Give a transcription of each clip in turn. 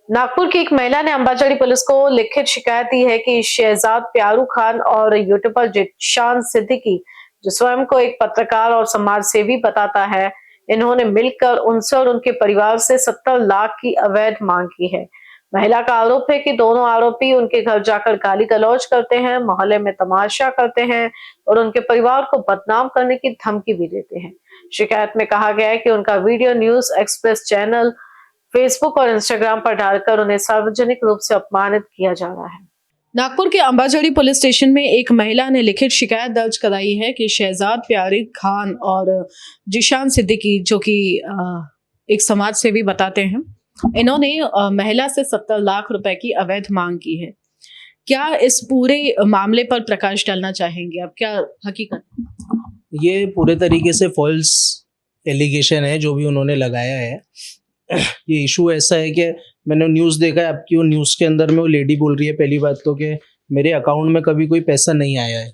नागपुर की एक महिला ने अंबाचड़ी पुलिस को लिखित शिकायत दी है कि शहजाद प्यारू खान और यूट्यूबर जिशान सिद्दीकी, जो स्वयं को एक पत्रकार और समाज सेवी बताता है, इन्होंने मिलकर उनसे और उनके परिवार से 70 लाख की अवैध मांग की है। महिला का आरोप है कि दोनों आरोपी उनके घर जाकर गाली गलौज करते हैं, मोहल्ले में तमाशा करते हैं और उनके परिवार को बदनाम करने की धमकी भी देते हैं। शिकायत में कहा गया है कि उनका video news express channel, Facebook और इंस्टाग्राम पर डालकर उन्हें सार्वजनिक रूप से अपमानित किया जा रहा है। नागपुर के अंबाचड़ी पुलिस स्टेशन में एक महिला ने लिखित शिकायत दर्ज कराई है कि शहजाद प्यारी खान और जिशान सिद्दीकी, जो कि एक समाज सेवी बताते हैं, इन्होंने महिला से 70 लाख रुपए की अवैध मांग की है। क्या इस पूरे मामले पर प्रकाश डालना चाहेंगे आप? क्या हकीकत? ये पूरे तरीके से फॉल्स एलिगेशन है जो भी उन्होंने लगाया है। ये इशू ऐसा है कि मैंने न्यूज़ देखा है आपकी, वो न्यूज़ के अंदर में वो लेडी बोल रही है पहली बात तो कि मेरे अकाउंट में कभी कोई पैसा नहीं आया है।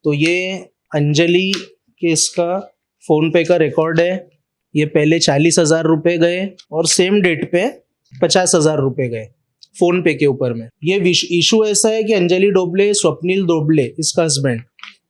तो ये अंजलि के इसका फ़ोन पे का रिकॉर्ड है। ये पहले 40,000 रुपये गए और सेम डेट पे 50,000 रुपये गए फ़ोन पे के ऊपर में। ये इशू ऐसा है कि अंजलि डोबले, स्वप्निल डोबले इसका हस्बैंड,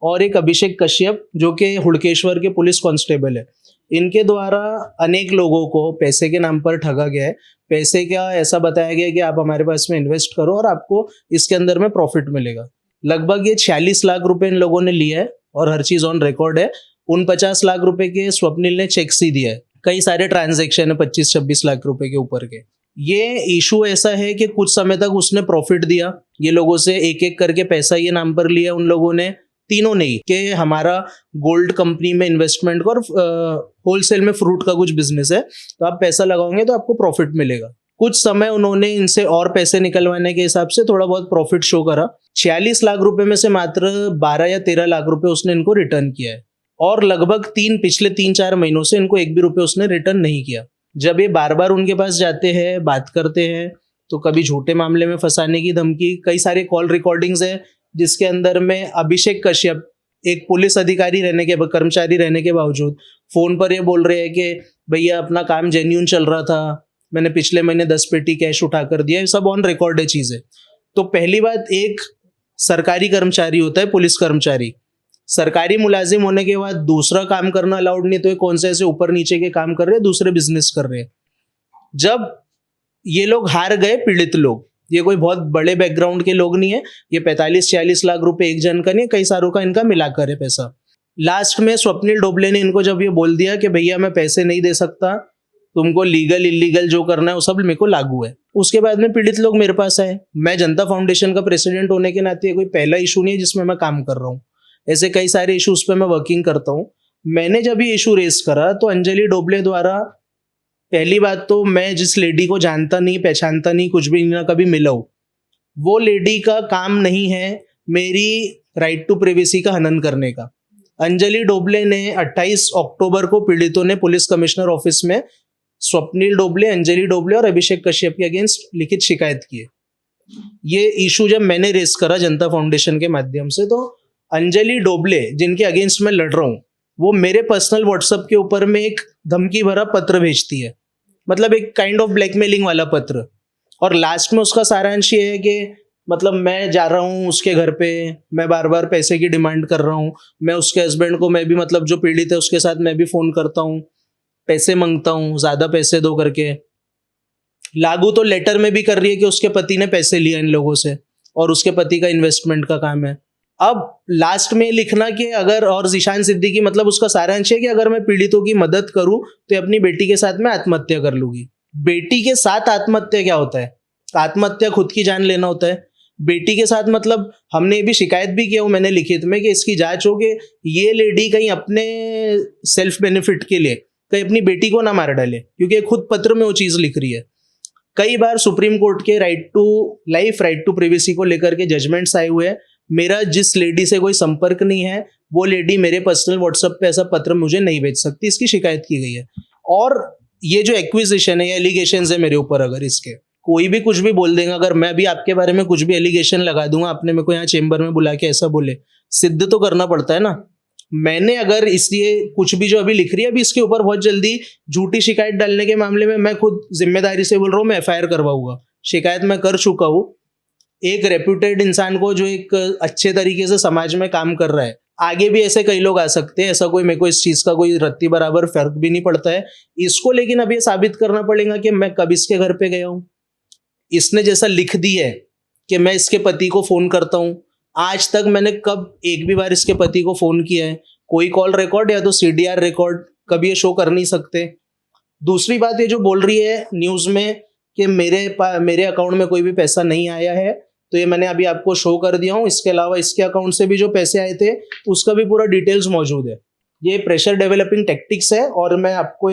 और एक अभिषेक कश्यप जो कि हुड़केश्वर के पुलिस कांस्टेबल है, इनके द्वारा अनेक लोगों को पैसे के नाम पर ठगा गया है। पैसे क्या ऐसा बताया गया कि आप हमारे पास में इन्वेस्ट करो और आपको इसके अंदर में प्रॉफिट मिलेगा। लगभग ये 46 लाख रुपए इन लोगों ने लिए है और हर चीज़ ऑन रिकॉर्ड है। उन 50 लाख रुपए के स्वप्निल ने चेक्स ही दिया है। कई सारे ट्रांजेक्शन है 25-26 लाख रुपए के ऊपर के। ये इशू ऐसा है कि कुछ समय तक उसने प्रॉफिट दिया, ये लोगों से एक एक करके पैसा ये नाम पर लिया उन लोगों ने, तीनों नहीं, कि हमारा गोल्ड कंपनी में इन्वेस्टमेंट और होलसेल में फ्रूट का कुछ बिजनेस है, तो आप पैसा लगाओगे तो आपको प्रॉफिट मिलेगा। कुछ समय उन्होंने इनसे और पैसे निकलवाने के हिसाब से थोड़ा बहुत प्रॉफिट शो करा। 46 लाख रुपए में से मात्र 12 या 13 लाख रुपए उसने इनको रिटर्न किया है और लगभग पिछले 3-4 महीनों से इनको एक भी रुपये उसने रिटर्न नहीं किया। जब ये बार बार उनके पास जाते हैं, बात करते हैं, तो कभी झूठे मामले में फंसाने की धमकी, कई सारे कॉल रिकॉर्डिंग्स है जिसके अंदर में अभिषेक कश्यप एक पुलिस अधिकारी रहने के, कर्मचारी रहने के बावजूद फोन पर ये बोल रहे हैं कि भैया अपना काम जेन्यून चल रहा था, मैंने पिछले महीने 10 पेटी कैश उठा कर दिया। ये सब ऑन रिकॉर्ड है चीज़ें। तो पहली बात, एक सरकारी कर्मचारी होता है, पुलिस कर्मचारी, सरकारी मुलाजिम होने के बाद दूसरा काम करना अलाउड नहीं, तो ये कौन से ऐसे ऊपर नीचे के काम कर रहे हैं, दूसरे बिजनेस कर रहे हैं। जब ये लोग हार गए, पीड़ित लोग, ये कोई बहुत बड़े बैकग्राउंड के लोग नहीं है, ये 45-46 लाख रुपए एक जन का नहीं, कई सारों का इनका मिलाकर है पैसा। लास्ट में स्वप्निल डोबले ने इनको जब ये बोल दिया कि भैया मैं पैसे नहीं दे सकता, तुमको लीगल इलीगल जो करना है वो सब मेरे को लागू है, उसके बाद में पीड़ित लोग मेरे पास आए। मैं जनता फाउंडेशन का प्रेसिडेंट होने के नाते कोई पहला इशू नहीं है जिसमें मैं काम कर रहा हूँ, ऐसे कई सारे इशूज पे मैं वर्किंग करता हूँ। मैंने जब ये इशू रेस करा तो अंजलि डोबले द्वारा, पहली बात तो मैं जिस लेडी को जानता नहीं, पहचानता नहीं, कुछ भी ना कभी मिला हूँ, वो लेडी का काम नहीं है मेरी राइट टू प्राइवेसी का हनन करने का। अंजलि डोबले ने 28 अक्टूबर को पीड़ितों ने पुलिस कमिश्नर ऑफिस में स्वप्निल डोबले, अंजलि डोबले और अभिषेक कश्यप के अगेंस्ट लिखित शिकायत की है। ये इशू जब मैंने रेस करा जनता फाउंडेशन के माध्यम से, तो अंजलि डोबले जिनके अगेंस्ट मैं लड़ रहा हूँ, वो मेरे पर्सनल व्हाट्सएप के ऊपर में एक धमकी भरा पत्र भेजती है, मतलब एक काइंड ऑफ ब्लैकमेलिंग वाला पत्र। और लास्ट में उसका सारांश ये है कि मतलब मैं जा रहा हूँ उसके घर पे, मैं बार बार पैसे की डिमांड कर रहा हूँ, मैं उसके हस्बैंड को, मैं भी मतलब जो पीड़ित है उसके साथ मैं भी फ़ोन करता हूँ, पैसे मांगता हूँ, ज़्यादा पैसे दो करके। लागू तो लेटर में भी कर रही है कि उसके पति ने पैसे लिया इन लोगों से और उसके पति का इन्वेस्टमेंट का काम है। अब लास्ट में लिखना कि अगर, और जिशान सिद्दीकी, मतलब उसका सारांश है कि अगर मैं पीड़ितों की मदद करूं तो अपनी बेटी के साथ मैं आत्महत्या कर लूंगी। बेटी के साथ आत्महत्या क्या होता है? आत्महत्या खुद की जान लेना होता है। बेटी के साथ मतलब हमने ये भी शिकायत भी किया, मैंने लिखित में, कि इसकी जांच हो कि ये लेडी कहीं अपने सेल्फ बेनिफिट के लिए कहीं अपनी बेटी को ना मार डाले, क्योंकि खुद पत्र में वो चीज़ लिख रही है। कई बार सुप्रीम कोर्ट के right to life, right to privacy को लेकर के जजमेंट्स आए हुए हैं। मेरा जिस लेडी से कोई संपर्क नहीं है, वो लेडी मेरे पर्सनल व्हाट्सएप पे ऐसा पत्र मुझे नहीं भेज सकती, इसकी शिकायत की गई है। और ये जो एक्विजिशन है या एलिगेशंस है मेरे ऊपर, अगर इसके कोई भी कुछ भी बोल देगा, अगर मैं अभी आपके बारे में कुछ भी एलिगेशन लगा दूंगा, आपने मेरे को यहाँ चेंबर में बुला के ऐसा बोले, सिद्ध तो करना पड़ता है ना। मैंने अगर इसलिए कुछ भी जो अभी लिख रही है, अभी इसके ऊपर बहुत जल्दी झूठी शिकायत डालने के मामले में मैं खुद जिम्मेदारी से बोल रहा हूँ, मैं एफआईआर करवाऊंगा। शिकायत मैं कर चुका हूँ एक रेप्यूटेड इंसान को जो एक अच्छे तरीके से समाज में काम कर रहा है। आगे भी ऐसे कई लोग आ सकते हैं, ऐसा कोई मेरे को इस चीज का कोई रत्ती बराबर फर्क भी नहीं पड़ता है इसको, लेकिन अब ये साबित करना पड़ेगा कि मैं कब इसके घर पे गया हूँ। इसने जैसा लिख दी है कि मैं इसके पति को फोन करता हूँ, आज तक मैंने कब एक भी बार इसके पति को फोन किया है? कोई कॉल रिकॉर्ड या तो सीडीआर रिकॉर्ड कभी ये शो कर नहीं सकते। दूसरी बात ये जो बोल रही है न्यूज में कि मेरे अकाउंट में कोई भी पैसा नहीं आया है, तो ये मैंने अभी आपको शो कर दिया हूँ। इसके अलावा इसके अकाउंट से भी जो पैसे आए थे उसका भी पूरा डिटेल्स मौजूद है। ये प्रेशर डेवलपिंग टेक्टिक्स है। और मैं आपको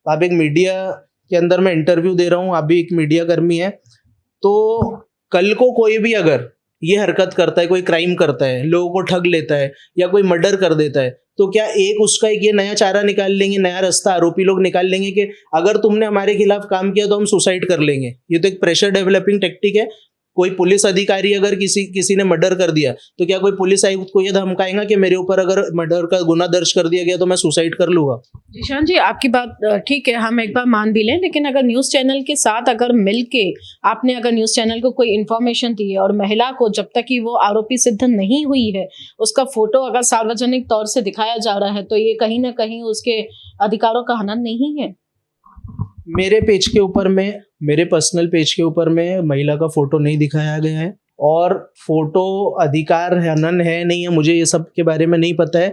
आप एक मीडिया के अंदर मैं इंटरव्यू दे रहा हूँ, आप भी एक मीडिया कर्मी है, तो कल को कोई भी अगर ये हरकत करता है, कोई क्राइम करता है, लोगों को ठग लेता है या कोई मर्डर कर देता है, तो क्या उसका एक ये नया चारा निकाल लेंगे, नया रास्ता आरोपी लोग निकाल लेंगे कि अगर तुमने हमारे खिलाफ काम किया तो हम सुसाइड कर लेंगे। ये तो एक प्रेशर डेवलपिंग टेक्टिक है। कोई पुलिस अधिकारी अगर किसी ने मर्डर कर दिया तो क्या कोई पुलिस आयुक्त को ये धमकाएगा कि मेरे ऊपर अगर मर्डर का गुना दर्ज कर दिया गया तो मैं सुसाइड कर लूंगा? जीशान जी, आपकी बात ठीक है, हम एक बार मान भी लें, लेकिन अगर न्यूज चैनल के साथ अगर मिलके आपने अगर न्यूज चैनल को कोई इन्फॉर्मेशन दी है और महिला को जब तक कि वो आरोपी सिद्ध नहीं हुई है उसका फोटो अगर सार्वजनिक तौर से दिखाया जा रहा है, तो ये कहीं ना कहीं उसके अधिकारों का हनन नहीं है? मेरे पेज के ऊपर में, मेरे पर्सनल पेज के ऊपर में महिला का फोटो नहीं दिखाया गया है, और फोटो अधिकार हनन है नहीं है मुझे ये सब के बारे में नहीं पता है।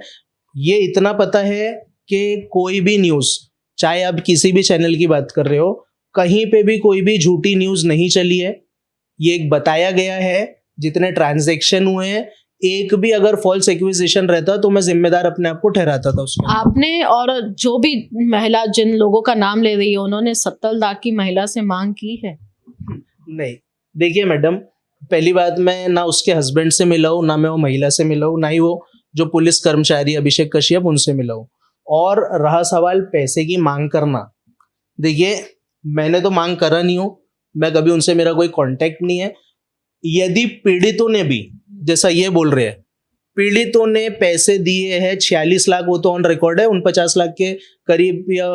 ये इतना पता है कि कोई भी न्यूज़, चाहे आप किसी भी चैनल की बात कर रहे हो, कहीं पे भी कोई भी झूठी न्यूज़ नहीं चली है। ये एक बताया गया है, जितने ट्रांजैक्शन हुए हैं, एक भी अगर फॉल्स एक्विजिशन रहता तो मैं जिम्मेदार अपने आप को ठहराता था उसमें। आपने और जो भी महिला जिन लोगों का नाम ले रही है उन्होंने 70 लाख की महिला से मांग की है? नहीं, देखिए मैडम, पहली बात, मैं ना उसके हस्बैंड से मिला हूँ, ना मैं वो महिला से मिला हूँ, ना ही वो जो पुलिस कर्मचारी अभिषेक कश्यप उनसे मिला हूँ। और रहा सवाल पैसे की मांग करना, देखिए मैंने तो मांग करा नहीं हूँ, मैं कभी उनसे, मेरा कोई कांटेक्ट नहीं है। यदि पीड़ितों ने भी जैसा ये बोल रहे हैं, पीड़ितों ने पैसे दिए हैं 46 लाख, वो तो ऑन रिकॉर्ड है, 49 लाख के करीब या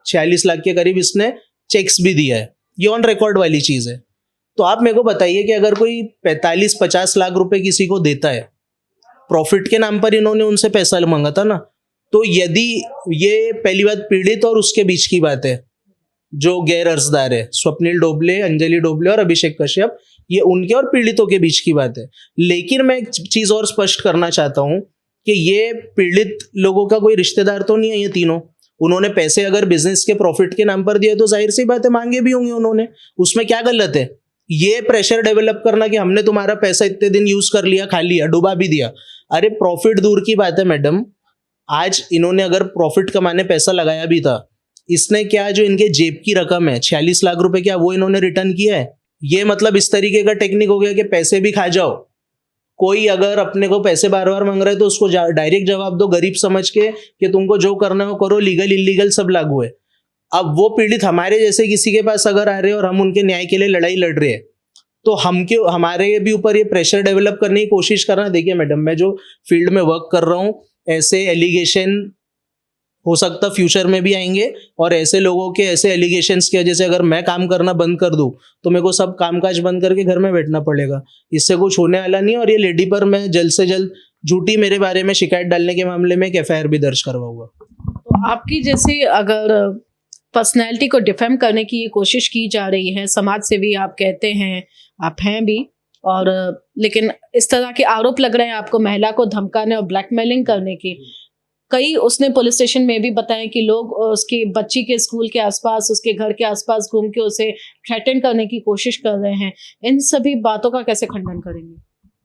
46 लाख के करीब इसने चेक्स भी दिया है, ये ऑन रिकॉर्ड वाली चीज है। तो आप मेरे को बताइए कि अगर कोई 45-50 लाख रुपए किसी को देता है, प्रॉफिट के नाम पर इन्होंने उनसे पैसा मांगा था ना, तो यदि ये पहली बात पीड़ित और उसके बीच की बात है, जो गैर अर्जदार है, स्वप्निल डोबले, अंजलि डोबले और अभिषेक कश्यप, ये उनके और पीड़ितों के बीच की बात है। लेकिन मैं एक चीज और स्पष्ट करना चाहता हूं कि ये पीड़ित लोगों का कोई रिश्तेदार तो नहीं है ये तीनों। उन्होंने पैसे अगर बिजनेस के प्रॉफिट के नाम पर दिए तो जाहिर सी बात है मांगे भी होंगे उन्होंने, उसमें क्या गलत है? ये प्रेशर डेवलप करना कि हमने तुम्हारा पैसा इतने दिन यूज कर लिया, खा लिया, डुबा भी दिया, अरे प्रॉफिट दूर की बात है मैडम, आज इन्होंने अगर प्रॉफिट कमाने पैसा लगाया भी था, इसने क्या जो इनके जेब की रकम है 46 लाख रुपए, क्या वो इन्होंने रिटर्न किया है? ये मतलब इस तरीके का टेक्निक हो गया कि पैसे भी खा जाओ। कोई अगर अपने को पैसे बार बार मांग रहा है तो उसको डायरेक्ट जवाब दो गरीब समझ के कि तुमको जो करना हो करो, लीगल इलीगल सब लागू है। अब वो पीड़ित हमारे जैसे किसी के पास अगर आ रहे हैं और हम उनके न्याय के लिए लड़ाई लड़ रहे हैं, तो हम क्यों हमारे भी ऊपर ये प्रेशर डेवलप करने की कोशिश करना? देखिए मैडम, मैं जो फील्ड में वर्क कर रहा हूँ, ऐसे एलिगेशन हो सकता फ्यूचर में भी आएंगे, और ऐसे लोगों के ऐसे एलिगेशंस की वजह से अगर मैं काम करना बंद कर दूं तो मेरे को सब कामकाज बंद करके घर में बैठना पड़ेगा। इससे कुछ होने वाला नहीं है। और ये लेडी पर मैं जल्द से जल्द झूठी मेरे बारे में शिकायत डालने के मामले में एक एफआईआर भी दर्ज करवाऊंगा। तो आपकी जैसे अगर पर्सनैलिटी को डिफेम करने की ये कोशिश की जा रही है, समाज सेवी आप कहते हैं, आप हैं भी, और लेकिन इस तरह के आरोप लग रहे हैं आपको महिला को धमकाने और ब्लैकमेलिंग करने की। कई उसने पुलिस स्टेशन में भी बताया कि लोग उसकी बच्ची के स्कूल के आसपास, उसके घर के आसपास घूम के उसे थ्रेटन करने की कोशिश कर रहे हैं। इन सभी बातों का कैसे खंडन करेंगे?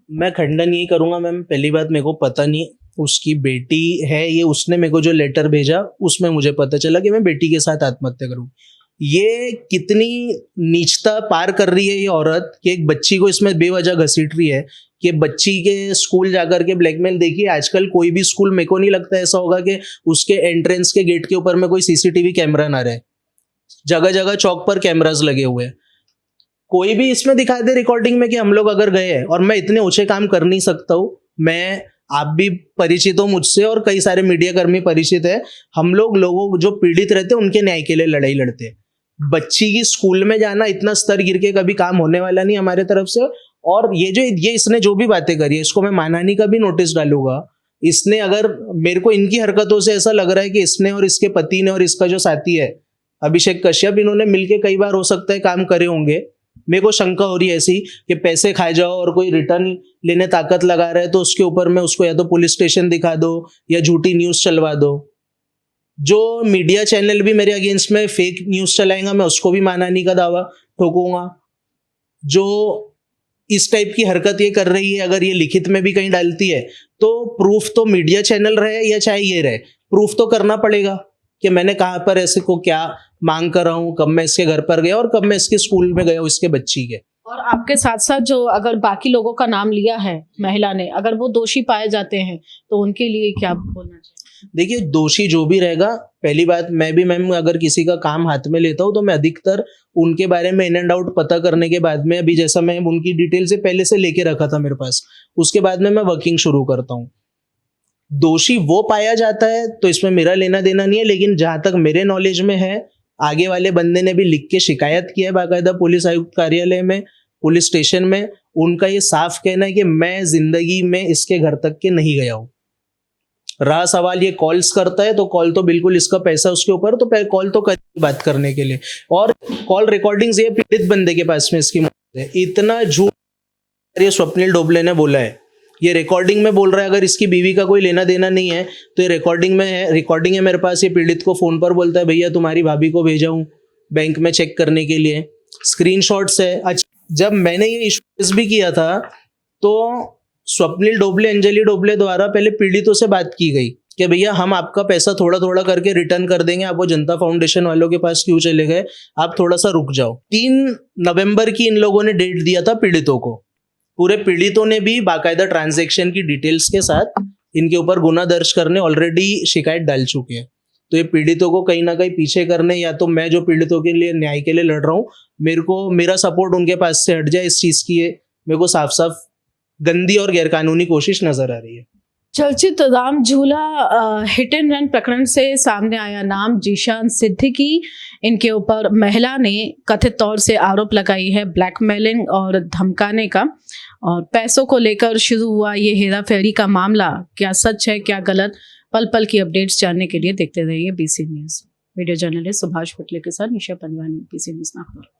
मैं खंडन यही करूंगा मैम, पहली बात मेरे को पता नहीं उसकी बेटी है, ये उसने मेरे को जो लेटर भेजा उसमें मुझे पता चला कि मैं बेटी के साथ आत्महत्या करूँ। ये कितनी नीचता पार कर रही है ये औरत कि एक बच्ची को इसमें बेवजह घसीट रही है कि बच्ची के स्कूल जाकर के ब्लैकमेल। देखिए आजकल कोई भी स्कूल, मेरे को नहीं लगता ऐसा होगा कि उसके एंट्रेंस के गेट के ऊपर में कोई सीसीटीवी कैमरा ना रहे, जगह जगह चौक पर कैमरास लगे हुए हैं। कोई भी इसमें दिखा दे रिकॉर्डिंग में कि हम लोग अगर गए हैं, और मैं इतने ऊंचे काम कर नहीं सकता हूँ, मैं आप भी परिचित हो मुझसे और कई सारे मीडिया कर्मी परिचित है। हम लोगों जो पीड़ित रहते हैं उनके न्याय के लिए लड़ाई लड़ते हैं। बच्ची की स्कूल में जाना इतना स्तर गिर के कभी काम होने वाला नहीं हमारे तरफ से। और ये इसने जो भी बातें करी है इसको मैं मानहानि का भी नोटिस डालूंगा। इसने अगर मेरे को इनकी हरकतों से ऐसा लग रहा है कि इसने और इसके पति ने और इसका जो साथी है अभिषेक कश्यप, इन्होंने मिलके कई बार हो सकता है काम करे होंगे। मेरे को शंका हो रही है ऐसी कि पैसे खाए जाओ और कोई रिटर्न लेने ताकत लगा रहा है तो उसके ऊपर में उसको या तो पुलिस स्टेशन दिखा दो या झूठी न्यूज चलवा दो। जो मीडिया चैनल भी मेरे अगेंस्ट में फेक न्यूज चलाएगा मैं उसको भी मानहानि का दावा ठोकूंगा। जो इस टाइप की हरकत ये कर रही है अगर ये लिखित में भी कहीं डालती है तो प्रूफ तो मीडिया चैनल रहे या चाहे ये रहे, प्रूफ तो करना पड़ेगा कि मैंने कहाँ पर ऐसे को क्या मांग कर रहा हूँ, कब मैं इसके घर पर गया और कब मैं इसके स्कूल में गया हूँ इसके बच्ची के। और आपके साथ साथ जो अगर बाकी लोगों का नाम लिया है महिला ने, अगर वो दोषी पाए जाते हैं तो उनके लिए क्या बोलना चाहिए? देखिए, दोषी जो भी रहेगा, पहली बात मैं भी मैम अगर किसी का काम हाथ में लेता हूँ तो मैं अधिकतर उनके बारे में इन एंड आउट पता करने के बाद में, अभी जैसा मैं उनकी डिटेल से पहले से लेके रखा था मेरे पास, उसके बाद में मैं वर्किंग शुरू करता हूँ। दोषी वो पाया जाता है तो इसमें मेरा लेना देना नहीं है, लेकिन जहां तक मेरे नॉलेज में है आगे वाले बंदे ने भी लिख के शिकायत की है बाकायदा पुलिस आयुक्त कार्यालय में, पुलिस स्टेशन में। उनका ये साफ कहना है कि मैं जिंदगी में इसके घर तक के नहीं गया हूँ। रहा सवाल ये कॉल्स करता है तो कॉल तो बिल्कुल इसका पैसा उसके ऊपर, तो कॉल तो कर बात करने के लिए, और कॉल रिकॉर्डिंग्स ये पीड़ित बंदे के पास में इसकी मौजूद है। इतना झूठ ये स्वप्निल डोबले ने बोला है, ये रिकॉर्डिंग में बोल रहा है। अगर इसकी बीवी का कोई लेना देना नहीं है तो ये रिकॉर्डिंग में है, रिकॉर्डिंग है मेरे पास। ये पीड़ित को फोन पर बोलता है भैया तुम्हारी भाभी को भेजा हूँ बैंक में चेक करने के लिए, स्क्रीनशॉट्स है। अच्छा, जब मैंने ये इशू भी किया था तो स्वप्निल डोबले, अंजलि डोबले द्वारा पहले पीड़ितों से बात की गई कि भैया हम आपका पैसा थोड़ा थोड़ा करके रिटर्न कर देंगे, आप वो जनता फाउंडेशन वालों के पास क्यों चले गए, आप थोड़ा सा रुक जाओ। 3 नवंबर की इन लोगों ने डेट दिया था पीड़ितों को। पूरे पीड़ितों ने भी बाकायदा ट्रांजैक्शन की डिटेल्स के साथ इनके ऊपर गुना दर्ज करने ऑलरेडी शिकायत डाल चुके हैं। तो ये पीड़ितों को कहीं ना कहीं पीछे करने, या तो मैं जो पीड़ितों के लिए न्याय के लिए लड़ रहा हूँ मेरा सपोर्ट उनके पास से हट जाए, इस चीज की मेरे को साफ साफ गंदी और गैरकानूनी कोशिश नजर आ रही है। चर्चित राम झूला हिट एंड रन प्रकरण से सामने आया नाम जीशान सिद्दीकी। इनके ऊपर महिला ने कथित तौर से आरोप लगाई है ब्लैकमेलिंग और धमकाने का, और पैसों को लेकर शुरू हुआ ये हेरा फेरी का मामला क्या सच है क्या गलत, पल पल की अपडेट्स जानने के लिए देखते रहिए BBC News. Video journalist Subhash Putle के साथ निशा पंजवानी, बीसी न्यूज नागपुर।